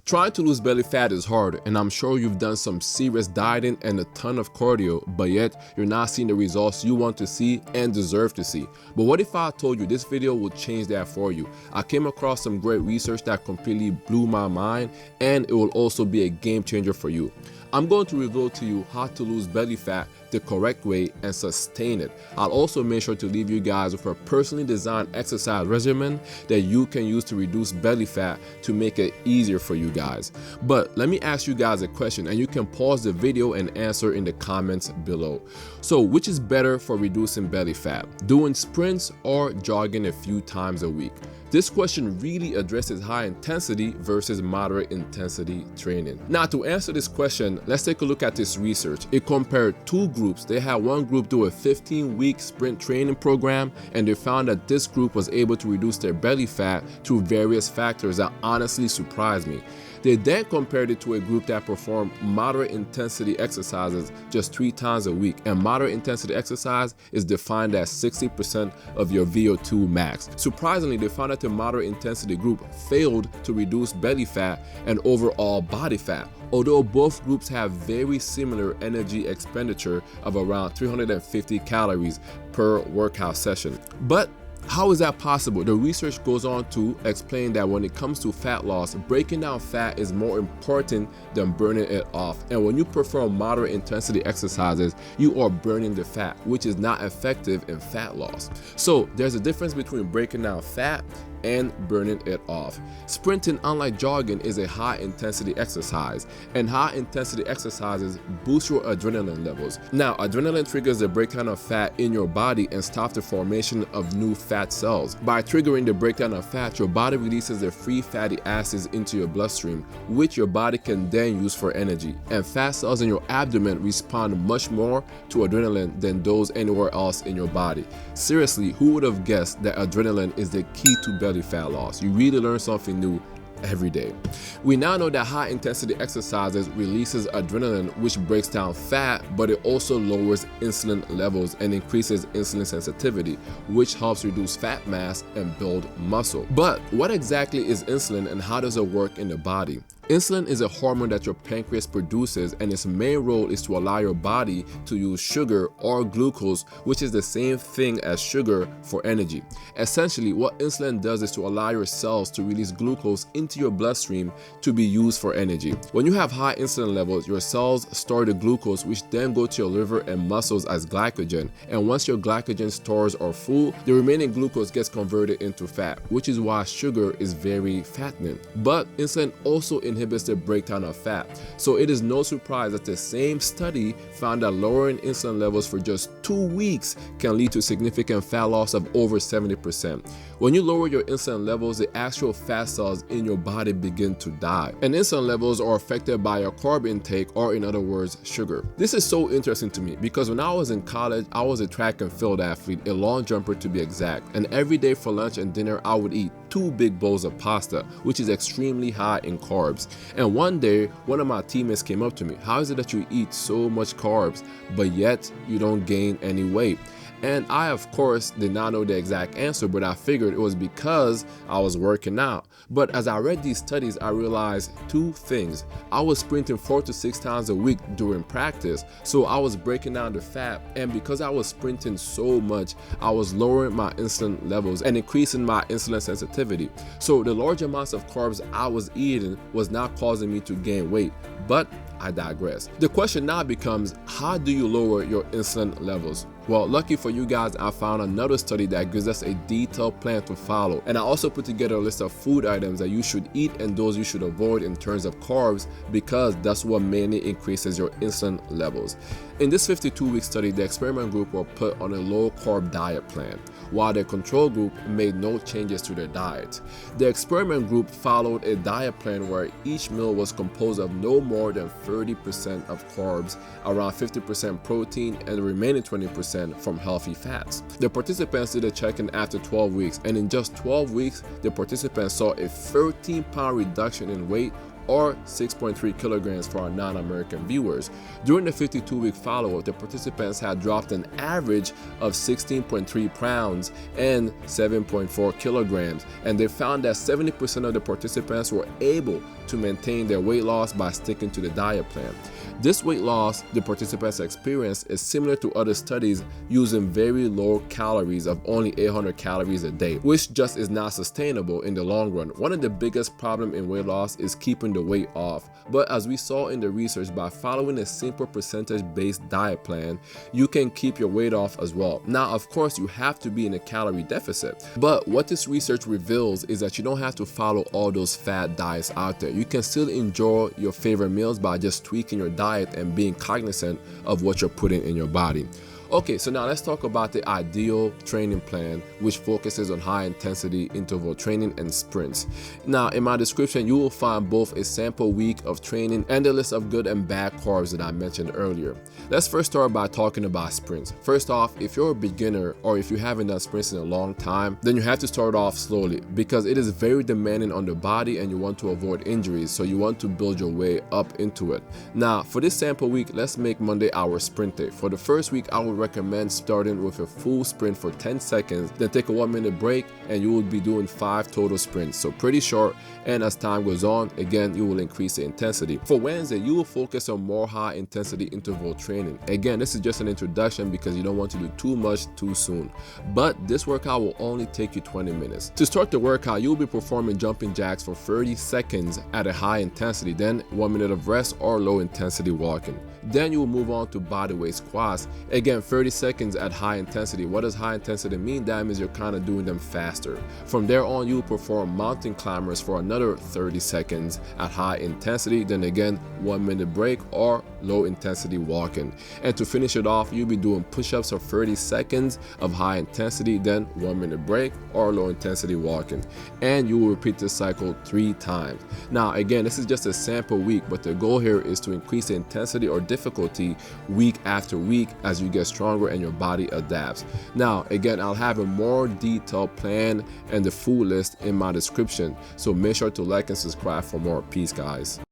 Trying to lose belly fat is hard, and I'm sure you've done some serious dieting and a ton of cardio, but yet you're not seeing the results you want to see and deserve to see. But what if I told you this video will change that for you? I came across some great research that completely blew my mind, and it will also be a game changer for you. I'm going to reveal to you how to lose belly fat the correct way and sustain it. I'll also make sure to leave you guys with a personally designed exercise regimen that you can use to reduce belly fat to make it easier for you guys. But let me ask you guys a question, and you can pause the video and answer in the comments below. So which is better for reducing belly fat, doing sprints or jogging a few times a week? This question really addresses high intensity versus moderate intensity training. Now, to answer this question, let's take a look at this research. It compared two groups. They had one group do a 15-week sprint training program, and they found that this group was able to reduce their belly fat through various factors that honestly surprised me. They then compared it to a group that performed moderate intensity exercises just 3 times a week, and moderate intensity exercise is defined as 60% of your VO2 max. Surprisingly, they found that the moderate intensity group failed to reduce belly fat and overall body fat, although both groups have very similar energy expenditure of around 350 calories per workout session. But how is that possible? The research goes on to explain that when it comes to fat loss, breaking down fat is more important than burning it off. And when you perform moderate intensity exercises, you are burning the fat, which is not effective in fat loss. So there's a difference between breaking down fat and burning it off. Sprinting, unlike jogging, is a high intensity exercise, and high intensity exercises boost your adrenaline levels. Now, adrenaline triggers the breakdown of fat in your body and stops the formation of new fat cells. By triggering the breakdown of fat, your body releases the free fatty acids into your bloodstream, which your body can then use for energy. And fat cells in your abdomen respond much more to adrenaline than those anywhere else in your body. Seriously, who would have guessed that adrenaline is the key to belly fat loss? You really learn something new every day. We now know that high intensity exercises releases adrenaline, which breaks down fat, but it also lowers insulin levels and increases insulin sensitivity, which helps reduce fat mass and build muscle. But what exactly is insulin, and how does it work in the body? Insulin is a hormone that your pancreas produces, and its main role is to allow your body to use sugar or glucose, which is the same thing as sugar, for energy. Essentially, what insulin does is to allow your cells to release glucose into your bloodstream to be used for energy. When you have high insulin levels, your cells store the glucose, which then go to your liver and muscles as glycogen. And once your glycogen stores are full, the remaining glucose gets converted into fat, which is why sugar is very fattening. But insulin also inhibits the breakdown of fat. So it is no surprise that the same study found that lowering insulin levels for just 2 weeks can lead to significant fat loss of over 70%. When you lower your insulin levels, the actual fat cells in your body begin to die. And insulin levels are affected by your carb intake, or in other words, sugar. This is so interesting to me because when I was in college, I was a track and field athlete, a long jumper to be exact. And every day for lunch and dinner, I would eat 2 big bowls of pasta, which is extremely high in carbs. And one day, one of my teammates came up to me, "How is it that you eat so much carbs, but yet you don't gain any weight?" And I, of course, did not know the exact answer, but I figured it was because I was working out. But as I read these studies, I realized 2 things. I was sprinting 4 to 6 times a week during practice, so I was breaking down the fat. And because I was sprinting so much, I was lowering my insulin levels and increasing my insulin sensitivity. So the large amounts of carbs I was eating was not causing me to gain weight. But I digress. The question now becomes, how do you lower your insulin levels? Well, lucky for you guys, I found another study that gives us a detailed plan to follow. And I also put together a list of food items that you should eat and those you should avoid in terms of carbs, because that's what mainly increases your insulin levels. In this 52-week study, the experiment group were put on a low-carb diet plan, while the control group made no changes to their diet. The experiment group followed a diet plan where each meal was composed of no more than 30% of carbs, around 50% protein, and the remaining 20% from healthy fats. The participants did a check-in after 12 weeks, and in just 12 weeks, the participants saw a 13-pound reduction in weight or 6.3 kilograms for our non-American viewers. During the 52-week follow-up, the participants had dropped an average of 16.3 pounds and 7.4 kilograms, and they found that 70% of the participants were able to maintain their weight loss by sticking to the diet plan. This weight loss the participants experienced is similar to other studies using very low calories of only 800 calories a day, which just is not sustainable in the long run. One of the biggest problems in weight loss is keeping the weight off, but as we saw in the research, by following a simple percentage-based diet plan, you can keep your weight off as well. Now, of course, you have to be in a calorie deficit, but what this research reveals is that you don't have to follow all those fad diets out there. You can still enjoy your favorite meals by just tweaking your diet and being cognizant of what you're putting in your body. Okay, so now let's talk about the ideal training plan, which focuses on high intensity interval training and sprints. Now, in my description, you will find both a sample week of training and a list of good and bad carbs that I mentioned earlier. Let's first start by talking about sprints. First off, if you're a beginner or if you haven't done sprints in a long time, then you have to start off slowly because it is very demanding on the body and you want to avoid injuries, so you want to build your way up into it. Now, for this sample week, let's make Monday our sprint day. For the first week, I would recommend starting with a full sprint for 10 seconds, then take a 1-minute break, and you will be doing 5 total sprints. So pretty short, and as time goes on, again, you will increase the intensity. For Wednesday, you will focus on more high intensity interval training. Again, this is just an introduction because you don't want to do too much too soon. But this workout will only take you 20 minutes. To start the workout, you will be performing jumping jacks for 30 seconds at a high intensity, then 1 minute of rest or low intensity walking. Then you will move on to bodyweight squats. Again, 30 seconds at high intensity. What does high intensity mean? That means you're kind of doing them faster. From there on, you will perform mountain climbers for another 30 seconds at high intensity. Then again, 1 minute break or low intensity walking. And to finish it off, you'll be doing push-ups for 30 seconds of high intensity, then 1 minute break or low intensity walking. And you will repeat this cycle 3 times. Now, again, this is just a sample week, but the goal here is to increase the intensity or difficulty week after week as you get stronger and your body adapts. Now, again, I'll have a more detailed plan and the full list in my description, so make sure to like and subscribe for more. Peace, guys.